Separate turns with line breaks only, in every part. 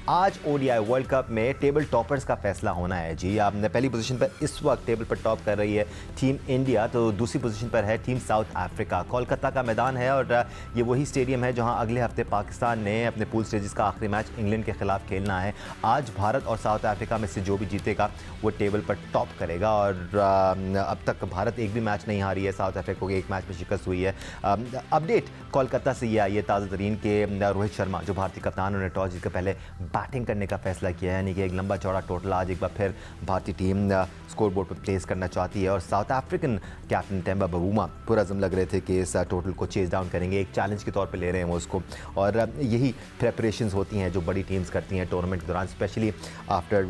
आज ODI world cup में table toppers का फैसला होना है जी। आपने पहली पोजीशन पर इस वक्त टेबल पर टॉप कर रही है टीम इंडिया, तो दूसरी पोजीशन पर है टीम साउथ अफ्रीका। कोलकाता का मैदान है और ये वही स्टेडियम है जहां अगले हफ्ते पाकिस्तान ने अपने पूल स्टेजेस का आखिरी मैच इंग्लैंड के खिलाफ खेलना है। आज भारत और साउथ अफ्रीका में से जो भी जीतेगा वो टेबल पर टॉप करेगा। और अब तक भारत एक भी मैच नहीं हारी है, साउथ अफ्रीका को एक मैच में शिकस्त हुई है। अपडेट कोलकाता से ये आई है ताज़ा तरीन के रोहित शर्मा जो भारतीय कप्तान, उन्होंने टॉस जीतकर पहले बैटिंग करने का फैसला किया है, यानी कि एक लंबा चौड़ा टोटल आज एक बार फिर भारतीय टीम स्कोर बोर्ड पर प्लेस करना चाहती है। और south African captain Temba Bavuma पूरा जम लग रहे थे कि इस टोटल को चेज डाउन करेंगे, एक चैलेंज के तौर पे ले रहे हैं वो उसको। और यही प्रेपरेशंस होती हैं जो बड़ी टीम्स करती हैं टूर्नामेंट के दौरान, specially after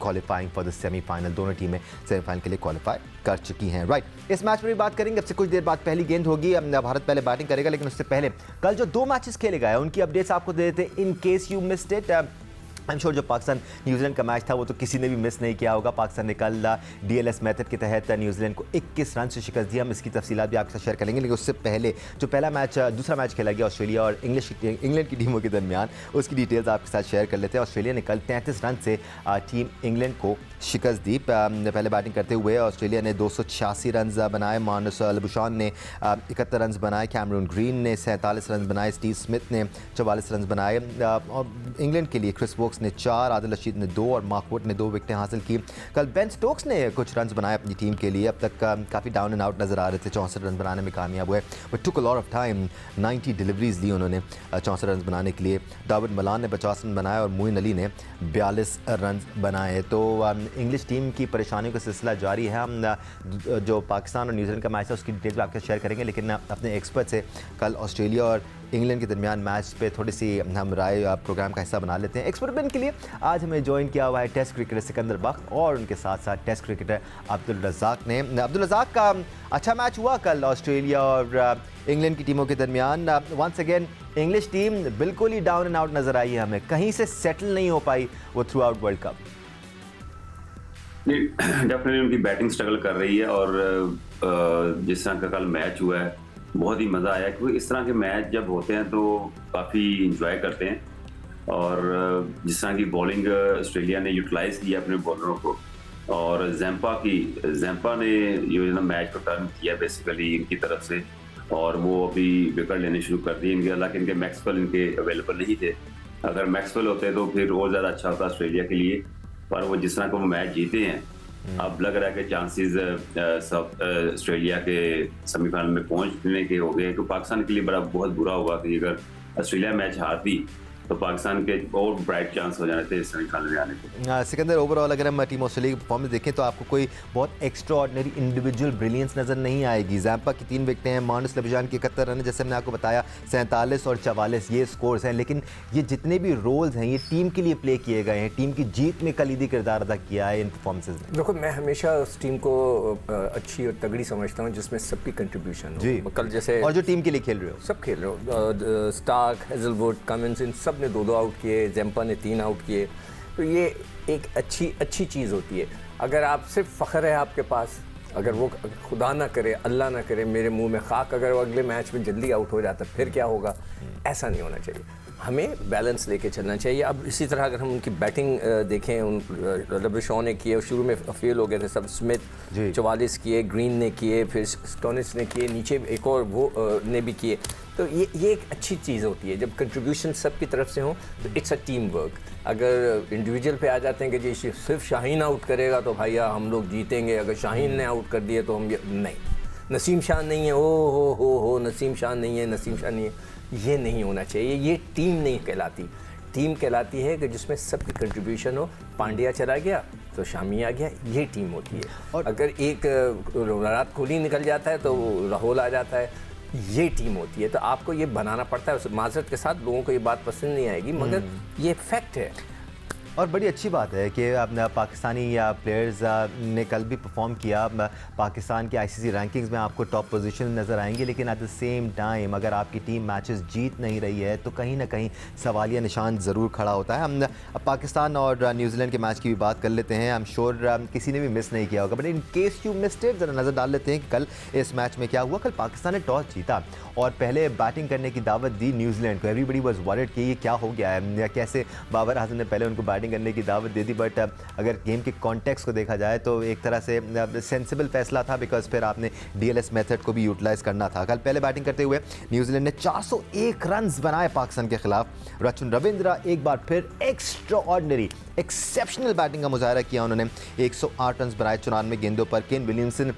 qualifying for the semifinal. दोनों टीमें सेमीफाइनल के लिए क्वालिफाई कर चुकी हैं। राइट, इस मैच पर भी बात करेंगे। अब से कुछ देर बाद पहली गेंद होगी, भारत पहले बैटिंग करेगा, लेकिन उससे पहले कल जो 2 मैचेस खेले गए उनकी अपडेट्स आपको दे देते in case you missed it. I am sure जो पाकिस्तान न्यूजीलैंड का मैच था वो तो किसी ने भी मिस नहीं किया होगा। पाकिस्तान ने कल डीएलएस मेथड के तहत न्यूजीलैंड को 21 रन से शिकस्त दी। हम इसकी तफसीलात भी आपके साथ शेयर करेंगे, लेकिन उससे पहले जो दूसरा मैच खेला गया ऑस्ट्रेलिया और इंग्लैंड की टीमों के दरमियान, उसकी डिटेल्स आपके साथ शेयर कर लेते हैं। ऑस्ट्रेलिया ने कल 33 रन से टीम इंग्लैंड को शिकस्त दी। पहले बैटिंग करते हुए ऑस्ट्रेलिया ने 286 रन बनाए, मानस लबुशान ने 71 रन बनाए, कैमरून ग्रीन ने 47 रन बनाए, स्टीव स्मिथ ने 44 रन बनाए। इंग्लैंड के लिए क्रिस वोक्स ने 4, आदिल रशीद ने 2 और मार्क वुड ने 2 विकेटें हासिल की। कल बेन स्टोक्स ने कुछ रन बनाए अपनी टीम के लिए। अब तक काफ़ी डाउन एंड आउट नजर आ रहे थे, 64 रन बनाने में कामयाब हुए, but took a lot of time. 90 deliveries ली उन्होंने 64 रन बनाने के लिए। दाऊद मलान ने 50 रन बनाए और मोइन अली ने 42 रन बनाए। तो इंग्लिश टीम की परेशानियों का सिलसिला जारी है। हम जो पाकिस्तान और न्यूजीलैंड का मैच है उसकी डिटेल्स आपके शेयर करेंगे, लेकिन अपने एक्सपर्ट से कल ऑस्ट्रेलिया और इंग्लैंड के दरमियान मैच पे थोड़ी सी हम राय प्रोग्राम का हिस्सा बना लेते हैं। एक्सपेरिमेंट के लिए आज हमें ज्वाइन किया हुआ है टेस्ट क्रिकेटर सिकंदर बख्त और उनके साथ साथ टेस्ट क्रिकेटर अब्दुल रज़ाक ने। अब्दुल रज़ाक का अच्छा मैच हुआ कल ऑस्ट्रेलिया और इंग्लैंड की टीमों के दरमियान। वंस अगेन इंग्लिश टीम बिल्कुल ही डाउन एंड आउट नजर आई है, हमें कहीं से सेटल नहीं हो पाई वो through out world cup.
Definitely उनकी बैटिंग स्ट्रगल कर रही है और जिस तरह का कल मैच हुआ है बहुत ही मज़ा आया, क्योंकि इस तरह के मैच जब होते हैं तो काफ़ी इंजॉय करते हैं। और जिस तरह की बॉलिंग ऑस्ट्रेलिया ने यूटिलाइज किया अपने बॉलरों को, और जैम्पा ने ये ना मैच को टर्न किया बेसिकली इनकी तरफ से, और वो अभी विकेट लेने शुरू कर दिए इनके। हालांकि इनके मैक्सवेल इनके अवेलेबल नहीं थे, अगर मैक्सवेल होते तो फिर और ज़्यादा अच्छा होता ऑस्ट्रेलिया के लिए। पर वो जिस तरह का वो मैच जीते हैं, अब लग रहा है कि चांसेस ऑस्ट्रेलिया के सेमीफाइनल में पहुंचने के हो गए। तो पाकिस्तान के लिए बहुत बुरा हुआ कि अगर ऑस्ट्रेलिया मैच हारती तो पाकिस्तान के और ब्राइट चांस हो जाने थे इस सेमीफाइनल में आने के।
सिकंदर, ओवरऑल अगर हम टीम ऑस्ट्रेलिया की परफॉर्मेंस देखें तो आपको कोई बहुत एक्स्ट्रा ऑर्डिनरी इंडिविजुअल ब्रिलियंस नजर नहीं आएगी। जैम्पा की 3 विकेटें हैं, मानस लबुशान की 71 रन है, जैसे हमने आपको बताया 47 और 44 ये स्कोर्स हैं, लेकिन ये जितने भी रोल्स हैं ये टीम के लिए प्ले किए गए हैं, टीम की जीत में कलीदी किरदार अदा किया है इन परफॉर्मेंसेज में।
देखो, मैं हमेशा उस टीम को अच्छी और तगड़ी समझता हूँ जिसमें सबकी कंट्रीब्यूशन
जी।
कल जैसे
और जो टीम के लिए खेल रहे हो,
सब खेल रहे हो, स्टार्क, हेजलवुड, कमिंस, इन सब ने 2-2 आउट किए, जैम्पा ने 3 आउट किए। तो ये एक अच्छी चीज़ होती है। अगर आप सिर्फ फ़ख्र है आपके पास, अगर वो खुदा ना करे, अल्लाह ना करे, मेरे मुंह में खाक, अगर वो अगले मैच में जल्दी आउट हो जाता फिर क्या होगा, ऐसा नहीं होना चाहिए। हमें बैलेंस लेके चलना चाहिए। अब इसी तरह अगर हम उनकी बैटिंग देखें, उन लबुशान ने किए, शुरू में फेल हो गए थे सब, स्मिथ 44 किए, ग्रीन ने किए, फिर स्टोनिस ने किए, नीचे एक और वो ने भी किए। तो ये एक अच्छी चीज़ होती है जब कंट्रीब्यूशन सब की तरफ से हो, तो इट्स अ टीम वर्क। अगर इंडिविजुअल पे आ जाते हैं कि जी सिर्फ शाहीन आउट करेगा तो भैया हम लोग जीतेंगे, अगर शाहीन ने आउट कर दिए तो हम नहीं, नसीम शाह नहीं है, हो नसीम शाह नहीं है, नसीम शाह नहीं है, ये नहीं होना चाहिए। ये टीम नहीं कहलाती। टीम कहलाती है कि जिसमें सबकी कंट्रीब्यूशन हो। पांड्या चला गया तो शामी आ गया, ये टीम होती है। और अगर एक विराट कोहली निकल जाता है तो राहुल आ जाता है, ये टीम होती है। तो आपको ये बनाना पड़ता है। माजरत के साथ लोगों को ये बात पसंद नहीं आएगी, मगर ये फैक्ट है।
और बड़ी अच्छी बात है कि अपना पाकिस्तानी या प्लेयर्स ने कल भी परफॉर्म किया। पाकिस्तान के आईसीसी रैंकिंग्स में आपको टॉप पोजीशन नज़र आएंगे, लेकिन एट द सेम टाइम अगर आपकी टीम मैचेस जीत नहीं रही है तो कहीं ना कहीं सवालिया निशान ज़रूर खड़ा होता है। हम अब पाकिस्तान और न्यूजीलैंड के मैच की भी बात कर लेते हैं। आई एम श्योर किसी ने भी मिस नहीं किया होगा, but in case you missed it, ज़रा नज़र डाल लेते हैं कि कल इस मैच में क्या हुआ। कल पाकिस्तान ने टॉस जीता और पहले बैटिंग करने की दावत दी न्यूजीलैंड को। एवरीबडी वाज वरीड कि ये क्या हो गया है, या कैसे बाबर आजम ने पहले उनको बैटिंग करने की दावत दे दी। बट अगर गेम के कॉन्टेक्स्ट को देखा जाए तो एक तरह से सेंसिबल फैसला था, बिकॉज फिर आपने डीएलएस मेथड को भी यूटिलाइज करना था। कल पहले बैटिंग करते हुए न्यूजीलैंड ने 401 रन बनाए पाकिस्तान के खिलाफ। रचुन रविंद्रा एक बार फिर एक्स्ट्रा ऑर्डिनरी एक्सेप्शनल बैटिंग का मुजाहरा किया। उन्होंने 108 रन बनाए 94 गेंदों पर। केन विलियमसन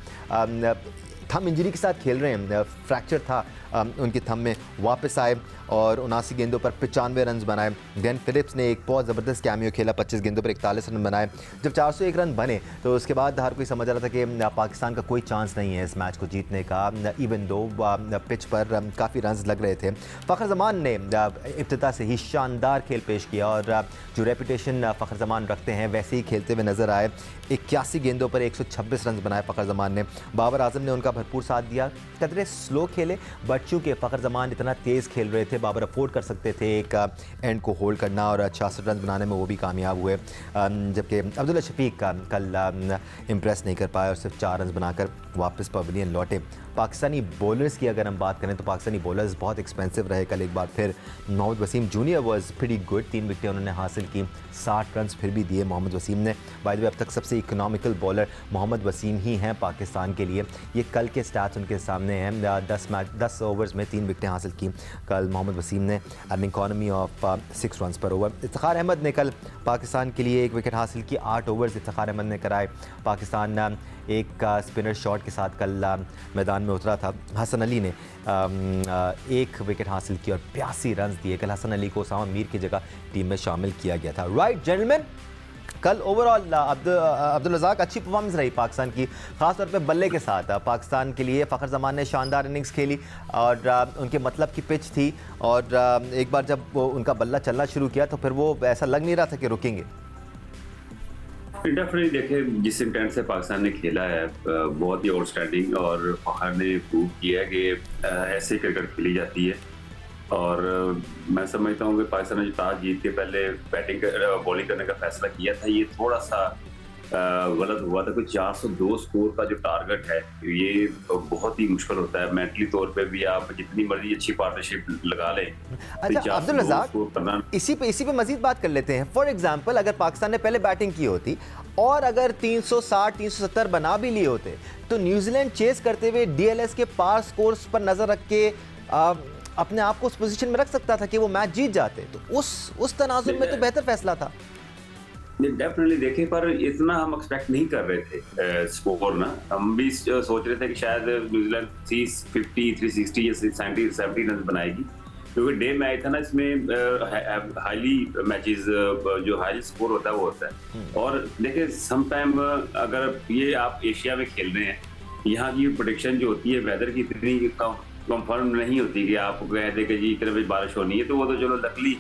थम इंजरी के साथ खेल रहे हैं, फ्रैक्चर था उनकी थम में, वापस आए और 79 गेंदों पर 95 रन बनाए। ग्लेन फिलिप्स ने एक बहुत ज़बरदस्त कैमियो खेला, 25 गेंदों पर 41 रन बनाए। जब 401 रन बने तो उसके बाद हर कोई समझ रहा था कि पाकिस्तान का कोई चांस नहीं है इस मैच को जीतने का, इवन दो पिच पर काफ़ी रन लग रहे थे। फ़खर जमान ने इब्तिदा से ही शानदार खेल पेश किया और जो रेपुटेशन फ़खर जमान रखते हैं वैसे ही खेलते हुए नज़र आए। 81 गेंदों पर 126 रन बनाए फ़खर जमान ने। बाबर आजम ने उनका भरपूर साथ दिया। कदरे स्लो खेले, बट चूँकि फ़खर जमान इतना तेज़ खेल रहे थे, बाबर अफोर्ड कर सकते थे एक एंड को होल्ड करना और 66 रन बनाने में वो भी कामयाब हुए। जबकि अब्दुल्ला शफीक का कल इम्प्रेस नहीं कर पाए और सिर्फ 4 रन बनाकर वापस पवेलियन लौटे। पाकिस्तानी बॉलर्स की अगर हम बात करें तो पाकिस्तानी बॉलर्स बहुत एक्सपेंसिव रहे कल एक बार फिर। Mohammad Waseem junior was pretty good, 3 विकेटें उन्होंने हासिल की, 60 रन फिर भी दिए मोहम्मद वसीम ने। बाय द वे अब तक सबसे इकोनॉमिकल बॉलर मोहम्मद वसीम ही हैं पाकिस्तान के लिए। ये कल के स्टैट्स उनके सामने हैं। 10 ओवर्स में 3 विकेटें हासिल की कल मोहम्मद वसीम ने, एन इकॉनमी ऑफ 6 रन पर ओवर। इफ्तिखार अहमद ने कल पाकिस्तान के लिए 1 विकेट हासिल की, 8 ओवर्स इफ्तिखार अहमद ने कराए। पाकिस्तान एक स्पिनर शॉट के साथ कल मैदान में उतरा था। हसन अली ने 1 विकेट हासिल की और 82 रन दिए। कल हसन अली को उसामा मीर की जगह टीम में शामिल किया गया था। राइट जेंटलमैन, कल ओवरऑल अब्दुल रज़ाक अच्छी परफॉर्मेंस रही पाकिस्तान की, ख़ासतौर पे बल्ले के साथ। पाकिस्तान के लिए फ़खर जमान ने शानदार इनिंग्स खेली और उनके मतलब की पिच थी और एक बार जब वो उनका बल्ला चलना शुरू किया तो फिर वो ऐसा लग नहीं रहा था कि रुकेंगे।
डेफिनेटली देखें जिस इंटेंट से पाकिस्तान ने खेला है बहुत ही आउटस्टैंडिंग, और फ़खर ने प्रूव किया है कि ऐसे क्रिकेट खेली जाती है। और मैं समझता हूँ कि पाकिस्तान ने जो टॉस जीत के पहले बॉलिंग करने का फैसला किया था, ये थोड़ा सा गलत हुआ था। कुछ 402 स्कोर का जो टारगेट है ये बहुत ही मुश्किल होता है मेंटली तौर पे भी। आप जितनी मर्जी अच्छी पार्टनरशिप लगा लें।
अच्छा अब्दुल रज़ाक, इसी पे मजीद बात कर लेते हैं। फॉर एग्जांपल अगर पाकिस्तान ने पहले बैटिंग की होती और अगर 360-370 बना भी लिए होते तो न्यूजीलैंड चेस करते हुए डीएलएस के पार स्कोर्स पर नजर रख के अपने आप को उस पोजीशन में रख सकता था कि वो मैच जीत जाते। तो उस तनाजुर में तो बेहतर फैसला था।
डेफिनेटली देखें, पर इतना हम एक्सपेक्ट नहीं कर रहे थे स्कोर ना। हम भी सोच रहे थे कि शायद न्यूजीलैंड 350, 360 या 70 रन बनाएगी, क्योंकि डे मैच था ना, इसमें हाईली मैचेस जो हाई स्कोर होता है वो होता है। और देखिए सम टाइम अगर ये आप एशिया में खेल रहे हैं, यहाँ की प्रेडिक्शन जो होती है वेदर की इतनी कंफर्म नहीं होती कि आप कह दें कि जी इतने बजे बारिश होनी है, तो वो तो चलो लकली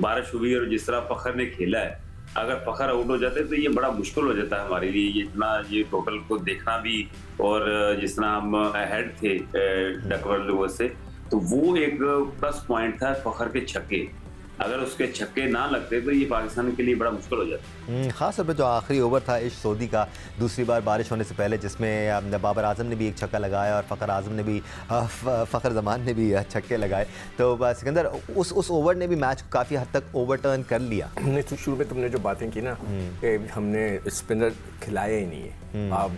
बारिश हुई। और जिस तरह फ़खर ने खेला है, अगर फ़खर आउट हो जाते तो ये बड़ा मुश्किल हो जाता है हमारे लिए, ये इतना ये टोटल को देखना भी। और जिस तरह हम अहेड थे डकवर्थ लुईस से, तो वो एक प्लस पॉइंट था फ़खर के छक्के। अगर उसके छक्के ना लगते तो ये पाकिस्तान के लिए बड़ा मुश्किल हो जाता।
ख़ास तौर पर जो आखिरी ओवर था इश सऊदी का, दूसरी बार बारिश होने से पहले, जिसमें बाबर आजम ने भी एक छक्का लगाया और फ़खर आजम ने भी फ़खर जमान ने भी छक्के लगाए। तो सिकंदर उस ओवर ने भी मैच को काफ़ी हद तक ओवरटर्न कर लिया।
हमने तो शुरू में तुमने जो बातें की ना कि हमने स्पिनर खिलाया ही नहीं है। आप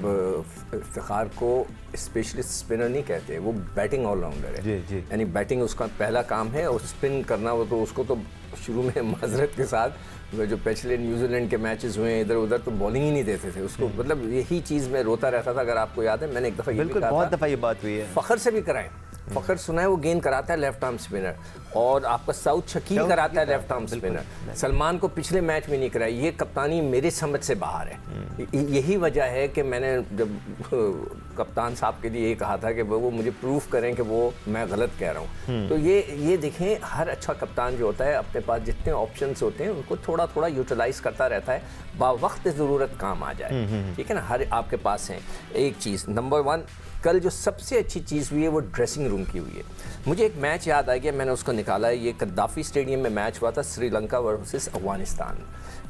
इफ्तिखार को स्पेशलिस्ट स्पिनर नहीं कहते, वो बैटिंग ऑलराउंडर है। यानी बैटिंग उसका पहला काम है और स्पिन करना वो तो उसको तो शुरू में माजरत के साथ जो पिछले न्यूजीलैंड के मैचेस हुए इधर उधर तो बॉलिंग ही नहीं देते थे उसको। मतलब यही चीज़ में रोता रहता था। अगर आपको याद है मैंने एक दफ़ा
बहुत दफ़ा ये बात हुई है,
फ़खर से भी कराएं फ़खर सुना है वो गेंद कराता है लेफ्ट आर्म स्पिनर, और आपका साउथ शकील कराता है लेफ्ट आर्म स्पिनर। सलमान को पिछले मैच में नहीं कराई। ये कप्तानी मेरी समझ से बाहर है। यही वजह है कि मैंने जब कप्तान साहब के लिए ये कहा था कि वो मुझे प्रूफ करें कि वो मैं गलत कह रहा हूँ। तो ये देखें, हर अच्छा कप्तान जो होता है अपने पास जितने ऑप्शंस होते हैं उनको थोड़ा थोड़ा यूटिलाइज करता रहता है, बावक्त ज़रूरत काम आ जाए। ठीक है ना, हर आपके पास है एक चीज़। नंबर 1, कल जो सबसे अच्छी चीज़ हुई है वो ड्रेसिंग रूम की हुई है। मुझे एक मैच याद आ गया, मैंने उसको निकाला है। ये कद्दाफी स्टेडियम में मैच हुआ था, श्रीलंका वर्सेस अफगानिस्तान।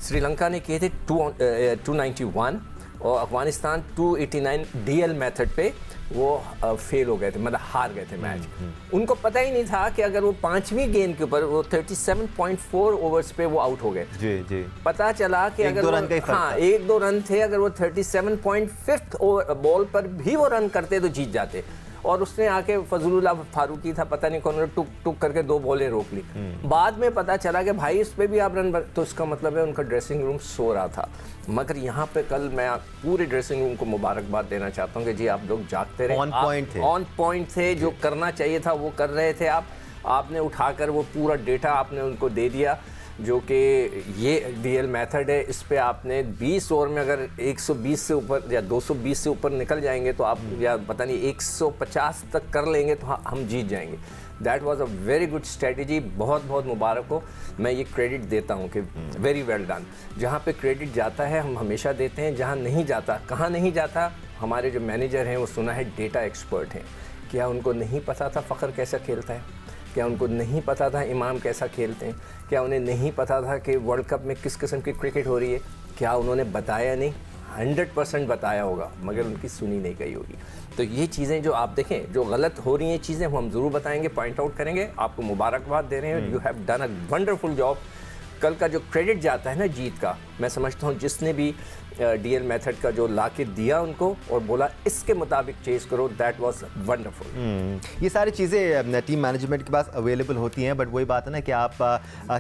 श्रीलंका ने किए थे 291 और अफगानिस्तान 289 डीएल मेथड पे वो फेल हो गए थे, मतलब हार गए थे मैच। उनको पता ही नहीं था कि अगर वो 5वीं गेंद के ऊपर वो 37.4 ओवर्स पे वो आउट हो गए।
जी जी।
पता चला कि अगर हाँ 1-2 रन थे, अगर वो 37.5 बॉल पर भी वो रन करते तो जीत जाते। और उसने आके फजलुल्लाह फारूकी था, पता नहीं कौन, टुक टुक करके 2 बॉलें रोक ली। बाद में पता चला कि भाई इस पे भी आप रन तो इसका मतलब है उनका ड्रेसिंग रूम सो रहा था। मगर यहाँ पे कल मैं पूरे ड्रेसिंग रूम को मुबारकबाद देना चाहता हूँ कि जी आप लोग जागते रहे, ऑन पॉइंट थे, जो करना चाहिए था वो कर रहे थे। आपने उठाकर वो पूरा डेटा आपने उनको दे दिया, जो कि ये डीएल मेथड है। इस पे आपने 20 ओवर में अगर 120 से ऊपर या 220 से ऊपर निकल जाएंगे तो आप, या पता नहीं 150 तक कर लेंगे तो हम जीत जाएंगे। That was a very good strategy. बहुत बहुत मुबारक हो, मैं ये क्रेडिट देता हूँ कि वेरी वेल डन। जहाँ पे क्रेडिट जाता है हम हमेशा देते हैं, जहाँ नहीं जाता, कहाँ नहीं जाता, हमारे जो मैनेजर हैं वो सुना है डेटा एक्सपर्ट हैं। क्या उनको नहीं पता था फ़खर कैसा खेलता है? क्या उनको नहीं पता था इमाम कैसा खेलते हैं? क्या उन्हें नहीं पता था कि वर्ल्ड कप में किस किस्म की क्रिकेट हो रही है? क्या उन्होंने बताया नहीं? 100% बताया होगा, मगर उनकी सुनी नहीं गई होगी। तो ये चीज़ें जो आप देखें, जो गलत हो रही हैं चीज़ें, वो हम ज़रूर बताएंगे, पॉइंट आउट करेंगे, आपको मुबारकबाद दे रहे हैं। You have done a wonderful job. कल का जो क्रेडिट जाता है ना जीत का, मैं समझता हूँ जिसने भी डीएल मेथड का जो लाके दिया उनको और बोला इसके मुताबिक चेस करो, दैट वाज वंडरफुल।
ये सारी चीज़ें टीम मैनेजमेंट के पास अवेलेबल होती हैं, बट वही बात है ना कि आप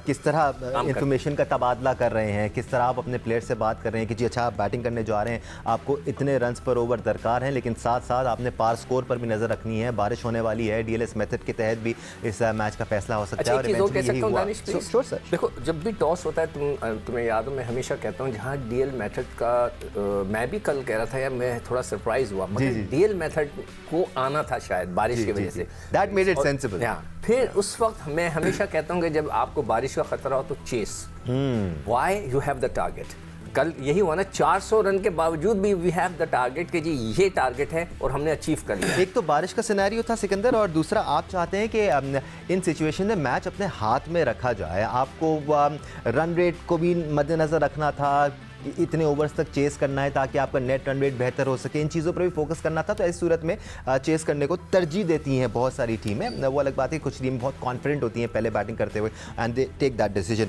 किस तरह इंफॉर्मेशन का तबादला कर रहे हैं, किस तरह आप अपने प्लेयर से बात कर रहे हैं कि जी अच्छा आप बैटिंग करने जा रहे हैं, आपको इतने रन्स पर ओवर दरकार हैं, लेकिन साथ साथ आपने पार स्कोर पर भी नज़र रखनी है। बारिश होने वाली है, डीएलएस मेथड के तहत भी इस मैच का फैसला हो सकता है।
और देखो, जब भी टॉस होता है, तुम्हें याद हो, मैं हमेशा कहता हूँ जहाँ डीएल मेथड का, मैं भी कल कह रहा था यार, मैं थोड़ा सरप्राइज हुआ, मगर डीएल मेथड को आना था शायद बारिश की वजह से।
That made it sensible.
फिर उस वक्त मैं हमेशा कहता हूँ कि जब आपको बारिश का खतरा हो तो chase, why you have the target. कल यही हुआ ना, 400 रन के बावजूद भी वी हैव द टारगेट कि जी ये टारगेट है और हमने अचीव कर लिया।
एक तो बारिश का सिनेरियो था सिकंदर, और दूसरा आप चाहते हैं कि इन सिचुएशन में मैच अपने हाथ में रखा जाए। आपको रन रेट को भी मद्देनज़र रखना था, इतने ओवर्स तक चेस करना है ताकि आपका नेट रन रेट बेहतर हो सके, इन चीज़ों पर भी फोकस करना था। तो ऐसी सूरत में चेस करने को तरजीह देती हैं बहुत सारी टीमें। वो अलग बात है, कुछ टीम बहुत कॉन्फिडेंट होती हैं पहले बैटिंग करते हुए, and they take that decision.